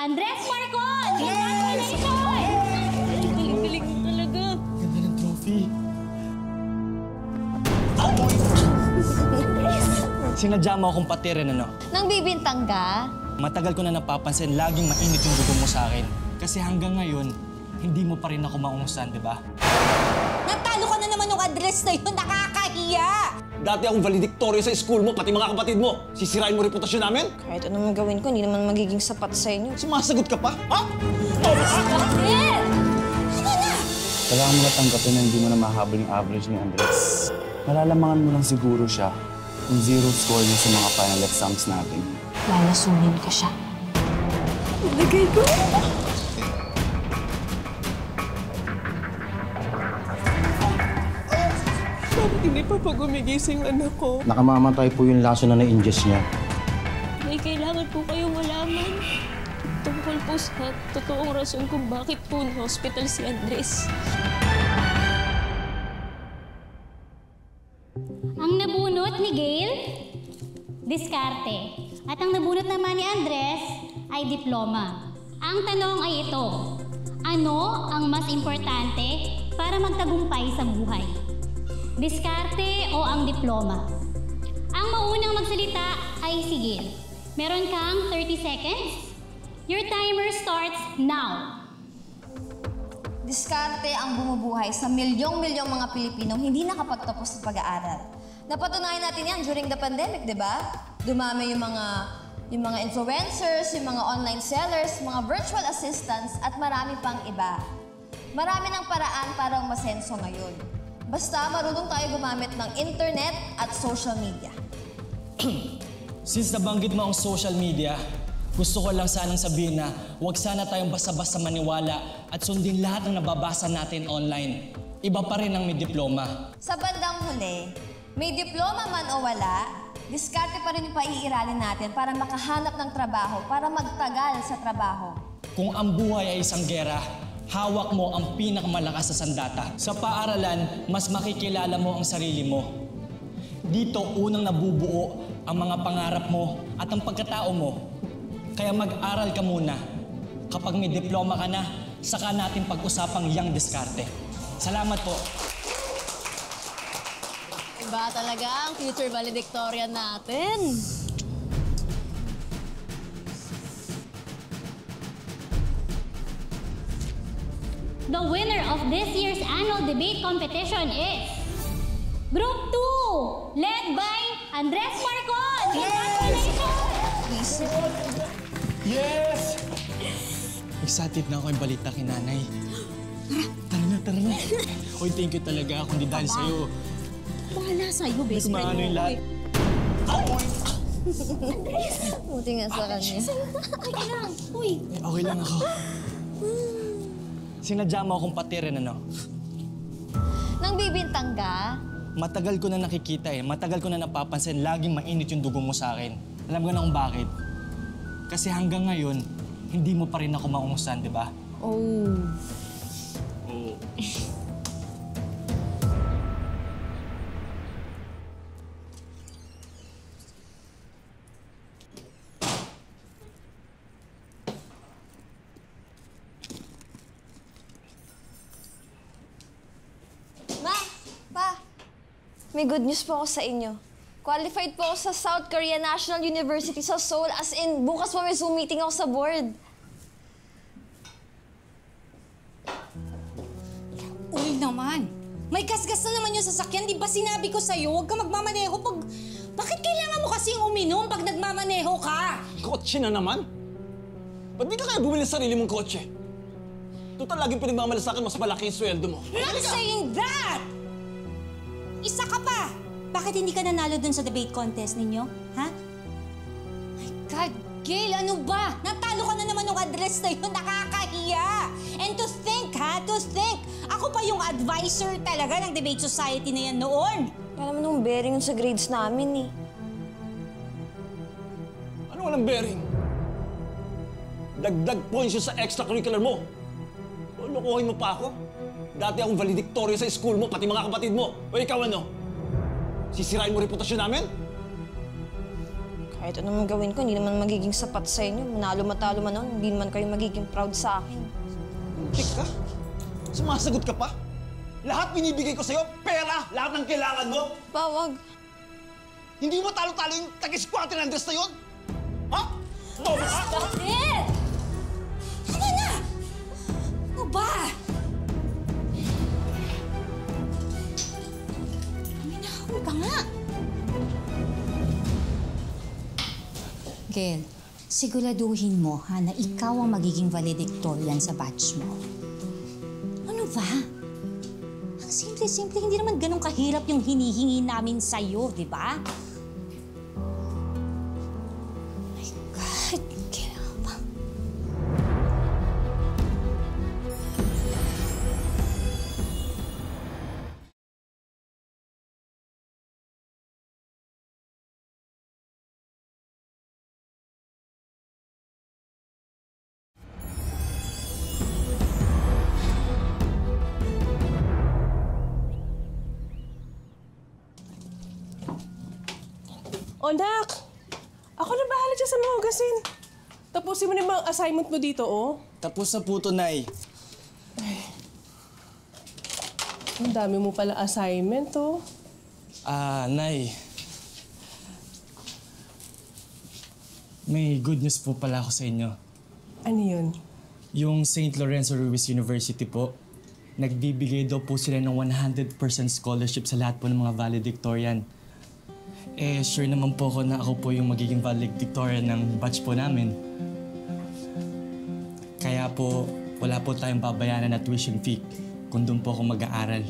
Andres Marcon! Congratulations! Galing-galing mo talaga. Ganda ng trophy. Sinadya mo akong patirin, ano? Nang bibintang ka? Matagal ko na napapansin, laging mainit yung dugo mo sa akin. Kasi hanggang ngayon, hindi mo pa rin ako maungusan, di ba? Natalo ka na naman ng address na yun. Nakakahiya! Dati akong valedictorian sa school mo, pati mga kapatid mo. Sisirain mo reputasyon namin? Kahit anong gawin ko, hindi naman magiging sapat sa inyo. Sumasagot ka pa? Ha? Kailangan mo na tanggapin na hindi mo na mahabol yung average ni Andres. Malalamangan mo lang siguro siya kung zero score niya sa mga final exams natin. Lalasunin ko siya. Lagay ko! Bakit hindi pa gumigising anak ko? Nakamamatay po yung laso na na-ingest niya. May kailangan po kayong malaman. Tungkol po sa totoong rason kung bakit po na-hospital si Andres. Ang nabunot ni Gail, diskarte. At ang nabunot naman ni Andres ay diploma. Ang tanong ay ito, ano ang mas importante para magtagumpay sa buhay? Diskarte o ang diploma? Ang maunang magsalita ay si Gail. Meron kang 30 seconds. Your timer starts now. Diskarte ang bumubuhay sa milyong-milyong mga Pilipinong hindi nakapagtapos sa pag-aaral. Napatunayan natin yan during the pandemic, di ba? Dumami yung mga influencers, yung mga online sellers, mga virtual assistants, at marami pang iba. Marami ng paraan para umasenso ngayon. Basta marunong tayo gumamit ng internet at social media. Since nabanggit mo ang social media, gusto ko lang sanang sabihin na huwag sana tayong basta-basta maniwala at sundin lahat ng nababasa natin online. Iba pa rin ang may diploma. Sa bandang huli, may diploma man o wala, diskarte pa rin yung paiiralin natin para makahanap ng trabaho, para magtagal sa trabaho. Kung ang buhay ay isang gera, hawak mo ang pinakamalakas na sandata. Sa paaralan, mas makikilala mo ang sarili mo. Dito, unang nabubuo ang mga pangarap mo at ang pagkatao mo. Kaya mag-aral ka muna. Kapag may diploma ka na, saka natin pag-usapang yang diskarte. Salamat po. Iba talaga ang future valedictorian natin. The winner of this year's annual debate competition is Group 2, led by Andres Marcon. Congratulations! Yes! Excited na ako yung balita kay nanay. Tara na, tara na. Uy, thank you talaga kung di dahil sa'yo. Bahala sa'yo, best friend mo. Maano yung lahat. Buti nga sa kanya. Okay lang. Uy, Okay lang ako. Sinadya mo akong patirin, ano? Nang bibintang ka? Matagal ko na nakikita eh. Matagal ko na napapansin, laging mainit yung dugo mo sa akin. Alam ko na kung bakit. Kasi hanggang ngayon, hindi mo pa rin ako maungusan, di ba? oh. Ma! Pa! May good news po ako sa inyo. Qualified po ako sa South Korea National University sa Seoul. As in, bukas po may Zoom meeting ako sa board. Uy naman. May gasgas na naman yung sasakyan. Di ba sinabi ko sa'yo, huwag ka magmamaneho pag... Bakit kailangan mo kasing uminom pag nagmamaneho ka? Kotse na naman? Ba't di ka kaya bumili sa sarili mong kotse? Total, laging pinagmamalasakan mas malaki yung sweldo mo. Not saying that! Isa ka pa! Bakit hindi ka nanalo dun sa debate contest ninyo? Ha? My God, Gail, ano ba? Natalo ka na naman ng address na yun. Nakakahiya! And to think, ha? To think! Ako pa yung advisor talaga ng debate society na yan noon. Para naman nung bearing yun sa grades namin eh. Ano walang bearing? Dagdag points yun sa extracurricular mo. Lulukuhin mo pa ako? Dati akong valedictorian sa school mo, pati mga kapatid mo. O ikaw ano? Sisirain mo reputasyon namin? Kahit Kahit ano naman gawin ko, hindi naman magiging sapat sa inyo. Manalo-matalo man nun, hindi naman kayo magiging proud sa akin. Teka, sumasagot ka pa? Lahat binibigay ko sa'yo, pera, lahat ng kailangan mo. Bawag. Hindi mo talo-talo yung taga-squatter Andres na yun? Ha? Bobo ka? Bakit? Tama na! Ano ba? Minahon ka nga. Gail, siguraduhin mo ha na ikaw ang magiging valedictorian sa batch mo. Ano ba? Ang simple-simple, hindi naman ganun kahirap yung hinihingi namin sa'yo, di ba? My God, kailangan pa. O, Nak! Ako na bahala dyan sa mga hugasin. Tapusin mo na yung mga assignment mo dito, oh. Tapos na po to, Nay. Ang dami mo pala assignment, oh. Nay. May good news po pala ako sa inyo. Ano yun? Yung St. Lorenzo Ruiz University po, nagbibigay daw po sila ng 100% scholarship sa lahat po ng mga valedictorian. Sure naman po ako na ako po yung magiging valedictorian ng batch po namin. Kaya po, wala po tayong babayaran na tuition fee kung doon po ako mag-aaral.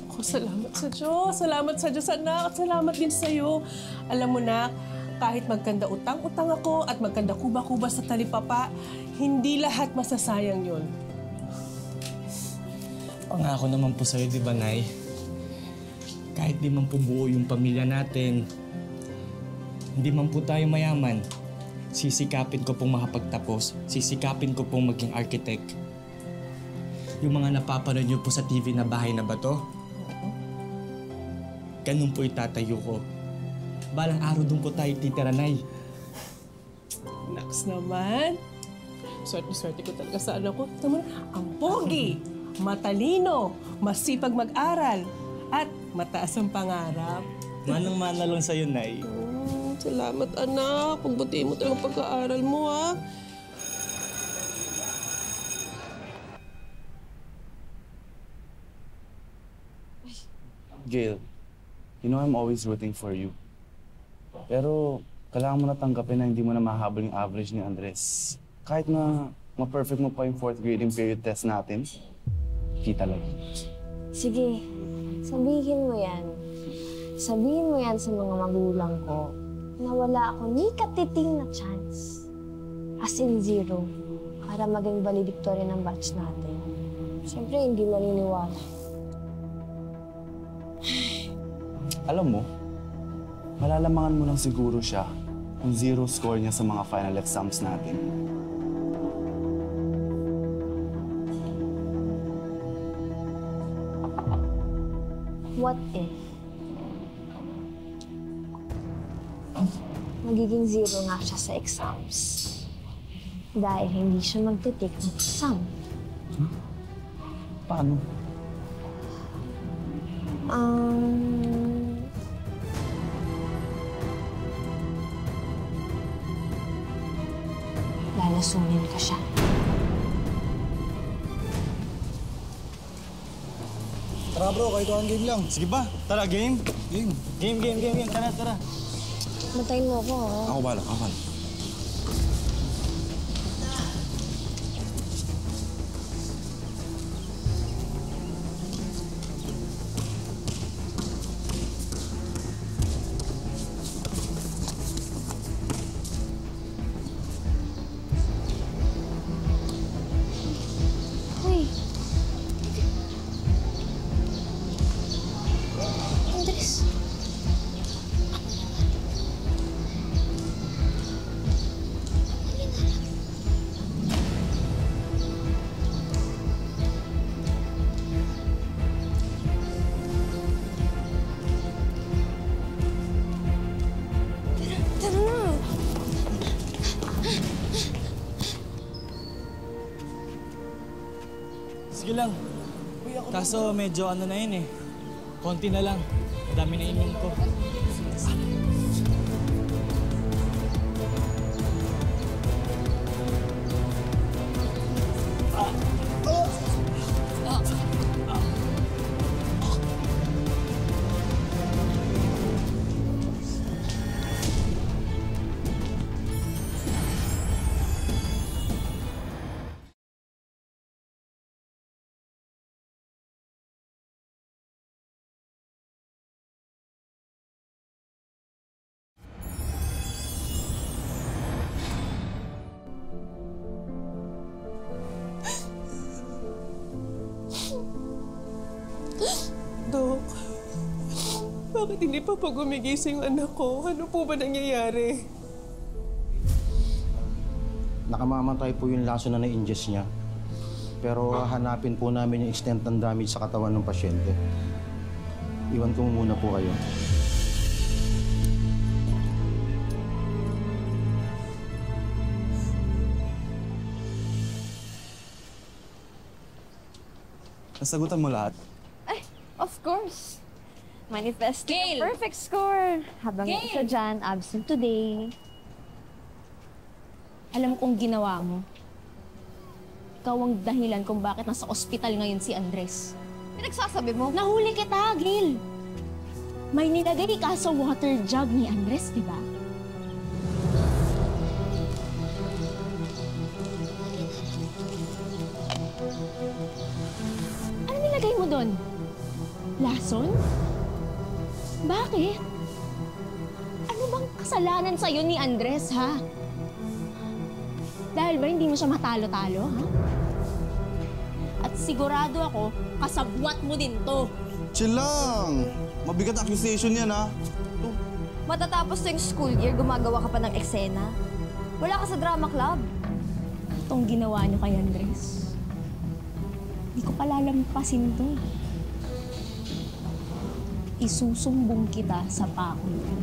Ako, salamat sa Diyos. Salamat sa Diyos, anak. At salamat din sa'yo. Alam mo na, kahit magkanda utang-utang ako at magkanda kuba-kuba sa talipapa, hindi lahat masasayang yun. Pangako naman po sa'yo, di ba, Nay? Kahit di man po buo yung pamilya natin, hindi man po tayo mayaman, sisikapin ko pong makapagtapos, sisikapin ko pong maging architect. Yung mga napapanood niyo po sa TV na bahay na bato, ganun po itatayo ko. Balang araw doon po tayo titira, Nay. Naks naman. Swerte-swerte ko talaga sa anak ko. Tama, ang pogi, matalino, masipag mag-aral, at mataas ang pangarap. Manang-mana lang sa'yo, Nay. Salamat, anak. Pagbutihin mo talagang pag-aaral mo, ha? Gail, you know I'm always rooting for you. Pero kailangan mo na tanggapin na hindi mo na mahabol yung average ni Andres. Kahit na ma-perfect mo pa yung 4th grading period test natin, kita lang. Sige, sabihin mo yan. Sabihin mo yan sa mga magulang ko na wala ako ni katiting na chance. As in 0, para maging valedictorian ng batch natin. Siyempre, hindi maniniwala. Alam mo, malalamangan mo lang siguro siya kung 0 score niya sa mga final exams natin. What if magiging 0 nga siya sa exams dahil hindi siya magte-take ng exam? Paano? Lalasunin ka siya. Tara bro, kahit ang game lang. Sige ba? Tara, game? Game. Game. Tara. Matayin mo ako, ha? Ako bala. Uy. Andres. Sige lang. Kaso medyo ano na yun eh. Konti na lang. Madami na inom ko. Dok, bakit hindi pa gumigising yung anak ko? Ano po ba nangyayari? Nakamamatay po yung laso na na-ingest niya. Pero hanapin po namin yung extent ng damage sa katawan ng pasyente. Iwan ko muna po kayo. Nasagutan mo lahat? Of course. Manifesting a perfect score. Habang yung isa dyan, absent today. Alam kong ginawa mo. Ikaw ang dahilan kung bakit nasa ospital ngayon si Andres. Pinagsasabi mo? Nahuli kita, Gil! May nilagay ka sa water jug ni Andres, di ba? Ano nilagay mo doon? Lason? Bakit? Ano bang kasalanan sa'yo ni Andres, ha? Dahil ba hindi mo siya matalo-talo, ha? At sigurado ako, kasabwat mo din to. Chill lang! Mabigat na accusation yan, ha? Matatapos yung school year, gumagawa ka pa ng eksena. Wala ka sa drama club. Itong ginawa niyo kay Andres. Hindi ko palalampasin to. Isusumbong kita sa faculty.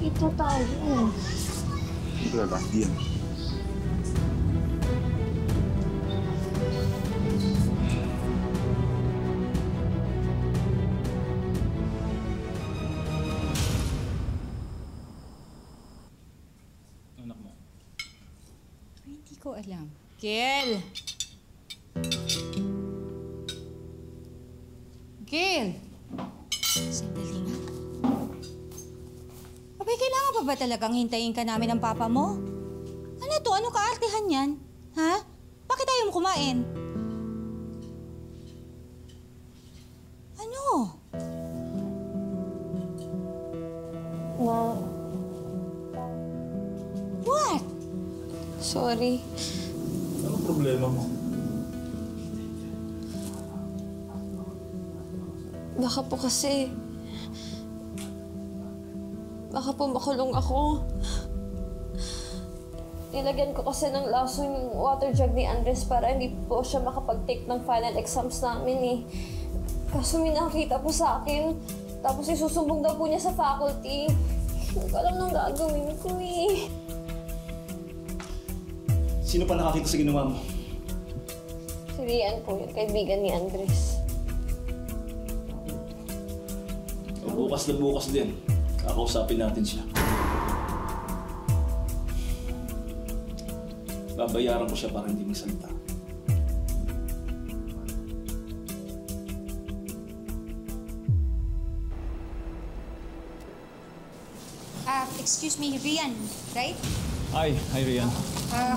Ito tayo. Hindi ba? Diyan. Hindi ko alam. Gil! Gil! Sandali nga. Abay, kailangan pa ba talagang hintayin ka namin ng papa mo? Ano to? Ano kaartehan yan? Ha? Bakit ayaw mo kumain? Ano? Ma, What? sorry. Anong problema mo? Baka po kasi... Baka po makulong ako. Nilagyan ko kasi ng laso yung water jug ni Andres para hindi po siya makapag-take ng final exams namin eh. Kaso may nakita po sa akin. Tapos isusumbong daw po niya sa faculty. Hindi ko alam nang gagawin ko eh. Sino pa nakakita sa ginawa mo? Si Rian po yung kaibigan ni Andres. Bukas na bukas din. Kakausapin natin siya. Babayaran ko siya para hindi magsalita. Excuse me, Rian, right? Hi Rian.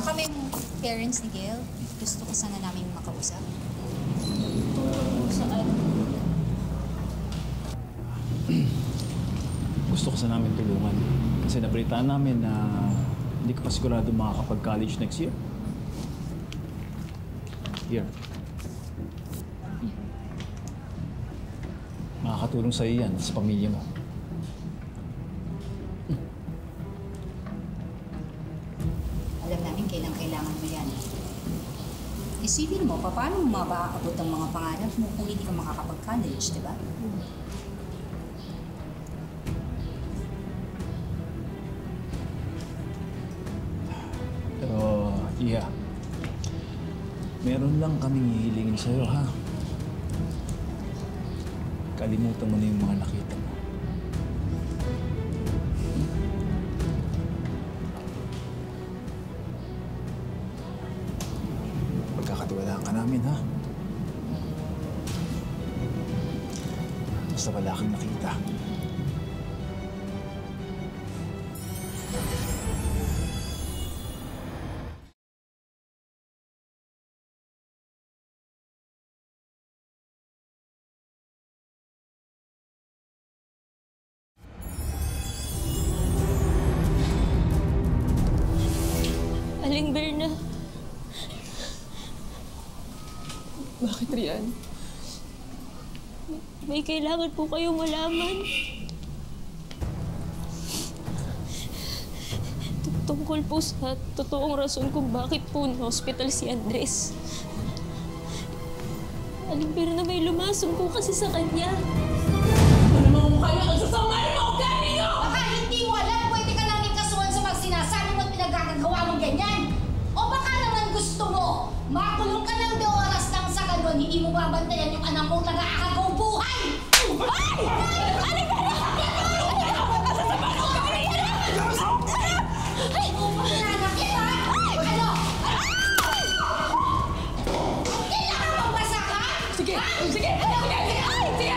Kami yung parents ni Gail. Gusto ko sana namin makausap. Gusto ko sana namin tulungan. Kasi nabalitaan namin na hindi ka pa sigurado makakapag-college next year. Here. Makakatulong sa'yo yan sa pamilya mo. Alam namin kailangan mo yan. Isipin mo, paano mo mapaabot ang mga pangarap mo kung hindi ka makakapag-college, di ba? Pero, Iya, meron lang kaming hihilingin sa'yo, ha? Kalimutan mo na yung mga nakita mo. Pagkakatiwalaan ka namin, ha? Basta wala kang nakita. Aling Berna, Bakit, Rian? may kailangan po kayong malaman. Tungkol po sa totoong rason kung bakit po na-hospital si Andres. Aling Berna, may lumason po kasi sa kanya. Ano mga mukha niya? Ang sasama ng mga ugali niyo! Baka hindi mo alam, pwede ka namin kasuhan sa mga sinasabi mo at pinagagagawa mong ganyan. O baka naman gusto mo, makulong ka ng 2 oras lang sa ganun, hindi mo babantayan yung anak mong nag-aagaw buhay! Ay! Aling Berna! Nasasama ng ugali niya! Ay! Umanak kita! Ano? Kailangan mong masakan? Sige! Sige! Ano? Sige! Ay! Sige!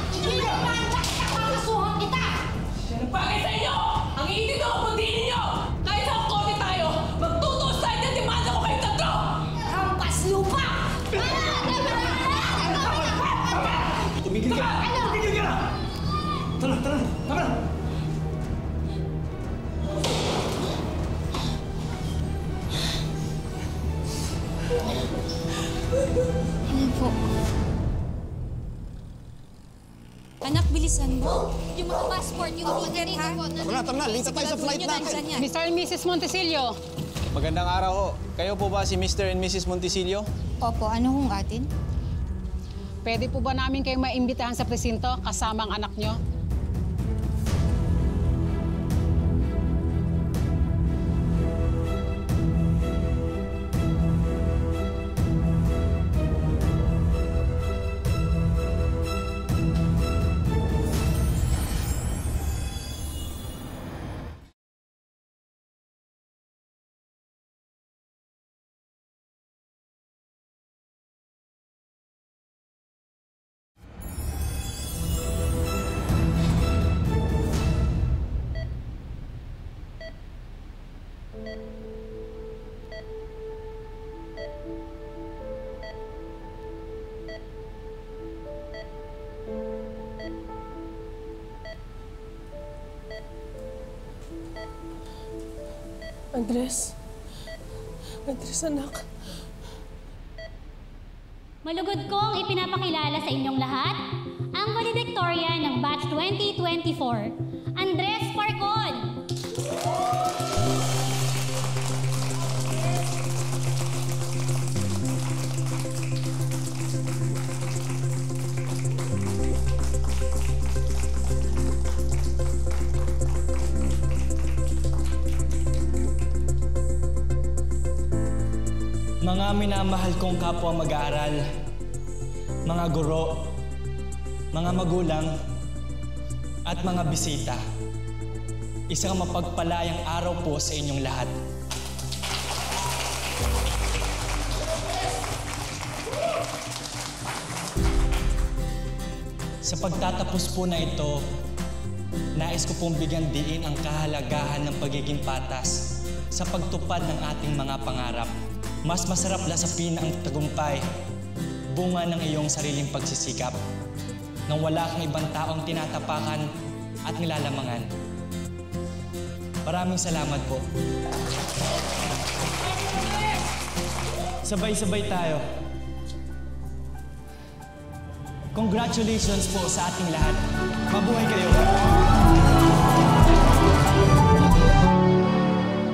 Hindi na mandak na kakasuhan kita! Pero bagay sa inyo! Ang iinit ako kung di ninyo! Kahit sa kote tayo, magtutuos tayo ng demanda ko kayong tatlo! Hampas lupa! Tumigil ka! Tumigil ka na! Tara, tara! Tara! Anak, bilisan mo. Yung mga passport, yung ticket, ha? Tara na! Late na tayo sa flight natin! Mr. and Mrs. Montesilio. Magandang araw ho. Kayo po ba si Mr. and Mrs. Montesilio? Opo, ano hong atin? Pwede po ba namin kayong maimbitahan sa presinto kasama ang anak nyo? Andres. Andres, anak. Malugod kong ipinapakilala sa inyong lahat ang valedictorian ng Batch 2024, Andres Parcon. Mga minamahal kong kapwa mag-aaral, mga guro, mga magulang, at mga bisita, isang mapagpalayang araw po sa inyong lahat. Sa pagtatapos po na ito, nais ko pong bigyan diin ang kahalagahan ng pagiging patas sa pagtupad ng ating mga pangarap. Mas masarap na sapin ang tagumpay, bunga ng iyong sariling pagsisikap, nang wala kang ibang taong tinatapakan at nilalamangan. Maraming salamat po. Sabay-sabay tayo. Congratulations po sa ating lahat. Mabuhay kayo!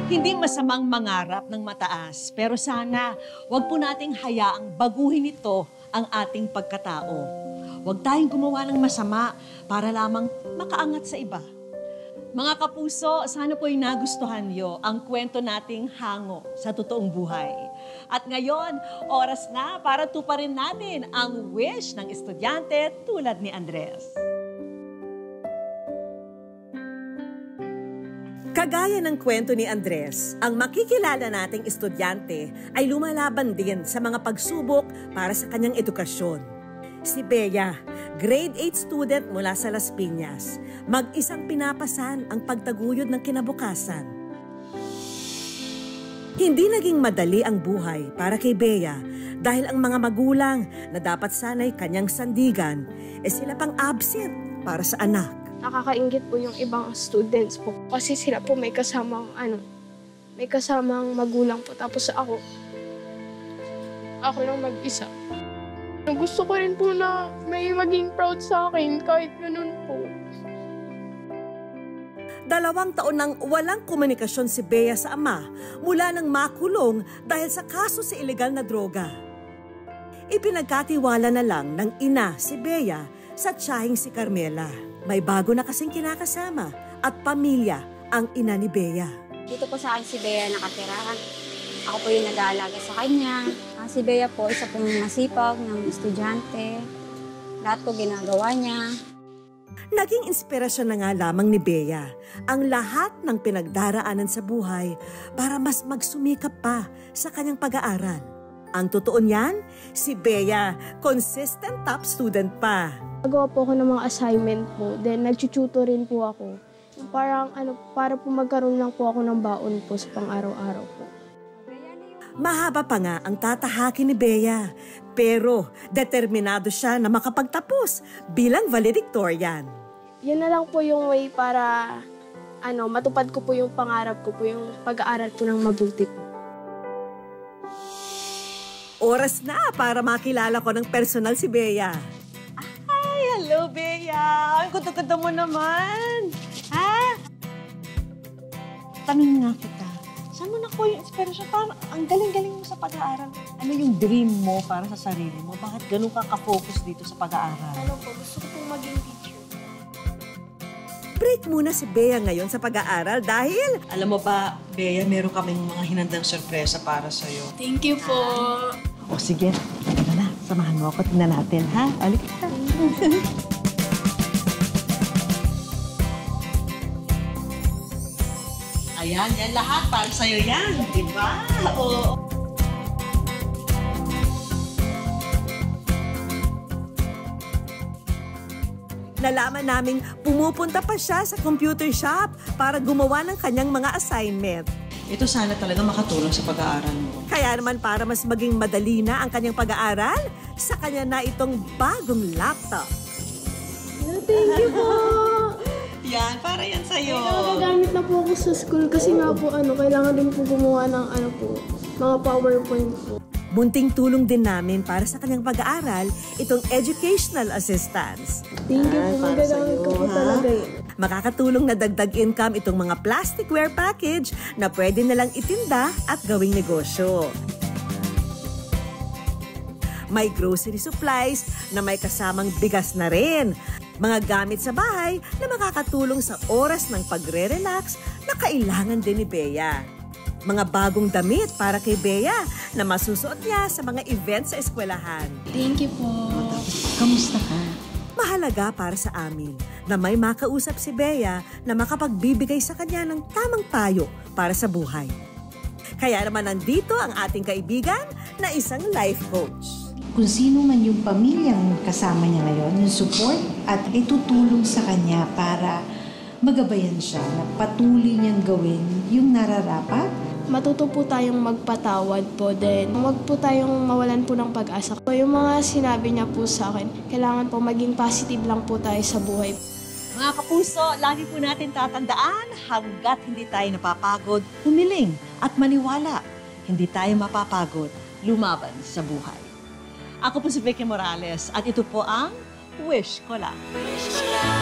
Hindi masamang mangarap ng mataas, pero sana wag po nating hayaang baguhin ito ang ating pagkatao. Huwag tayong gumawa ng masama para lamang makaangat sa iba. Mga kapuso, sana po'y nagustuhan niyo ang kwento nating hango sa totoong buhay. At ngayon, oras na para tuparin natin ang wish ng estudyante tulad ni Andres. Kagaya ng kwento ni Andres, ang makikilala nating estudyante ay lumalaban din sa mga pagsubok para sa kanyang edukasyon. Si Bea, grade 8 student mula sa Las Piñas, mag-isang pinapasan ang pagtaguyod ng kinabukasan. Hindi naging madali ang buhay para kay Bea dahil ang mga magulang na dapat sana'y kanyang sandigan, sila pang absent para sa anak. Nakakainggit po yung ibang students po. Kasi sila po may kasamang magulang po. Tapos ako lang mag-isa. Gusto ko rin po na may maging proud sa akin kahit ganun po. 2 taon nang walang komunikasyon si Bea sa ama mula nang makulong dahil sa kaso sa ilegal na droga. Ipinagkatiwala na lang ng ina si Bea sa tiyahing si Carmela. May bago na kasing kinakasama at pamilya ang ina ni Bea. Dito po sa akin si Bea nakatira. Ako po yung nag-aalaga sa kanya. Si Bea po, isa pong masipag ng estudyante. Lahat po ginagawa niya. Naging inspirasyon na nga lamang ni Bea ang lahat ng pinagdaraanan sa buhay para mas magsumikap pa sa kanyang pag-aaral. Ang totoo niyan, si Bea, consistent top student pa. Nagawa po ako ng mga assignment po, then nag-tutor rin po ako. Parang para po magkaroon lang po ako ng baon po sa pang-araw-araw po. Mahaba pa nga ang tatahakin ni Bea, pero determinado siya na makapagtapos bilang valedictorian. Yan na lang po yung way para matupad ko po yung pangarap ko po, yung pag-aaral po ng mabuti po. Oras na para makilala ko ng personal si Bea. Ay, hello Bea! Ang ganda-ganda mo naman! Ha? Tanong nga kita. Saan mo nakuha yung inspirasyon? Parang ang galing-galing mo sa pag-aaral. Ano yung dream mo para sa sarili mo? Bakit ganun ka ka-focus dito sa pag-aaral? Gusto ko pong maging teacher. Break muna si Bea ngayon sa pag-aaral dahil... Alam mo ba, Bea, meron kaming mga hinandang sorpresa para sa'yo. Thank you po. O sige, ito na. Samahan mo ako. Tingnan natin, ha? Alik ka. Ayan, yan lahat para sa'yo yan, di ba? Oo. Nalaman naming pumupunta pa siya sa computer shop para gumawa ng kanyang mga assignment. Ito sana talaga makatulong sa pag-aaral mo. Kaya naman para mas maging madali na ang kanyang pag-aaral, sa kanya na itong bagong laptop. Thank you po! Yan, para yan sa'yo. Nagagamit na po ako sa school kasi nga po kailangan din po gumawa ng mga PowerPoint po. Munting tulong din namin para sa kanyang pag-aaral itong educational assistance. Thank you po, magagamit ko po talaga yun. Makakatulong na dagdag income itong mga plasticware package na pwede nalang itinda at gawing negosyo. May grocery supplies na may kasamang bigas na rin. Mga gamit sa bahay na makakatulong sa oras ng pagre-relax na kailangan din ni Bea. Mga bagong damit para kay Bea na masusuot niya sa mga events sa eskwelahan. Thank you po. Kamusta ka? Mahalaga para sa amin na may makausap si Bea na makapagbibigay sa kanya ng tamang payo para sa buhay. Kaya naman nandito ang ating kaibigan na isang life coach. Kung sino man yung pamilyang kasama niya ngayon, yung support at itutulong sa kanya para magabayan siya na patuloy niyang gawin yung nararapat. Matuto po tayong magpatawad po din. Huwag po tayong mawalan po ng pag-asa. Yung mga sinabi niya po sa akin, kailangan po maging positive lang po tayo sa buhay. Mga kapuso, lagi po natin tatandaan hanggat hindi tayo napapagod, humiling at maniwala. Hindi tayo mapapagod, lumaban sa buhay. Ako po si Vicky Morales at ito po ang Wish Ko Lang. Wish Ko Lang.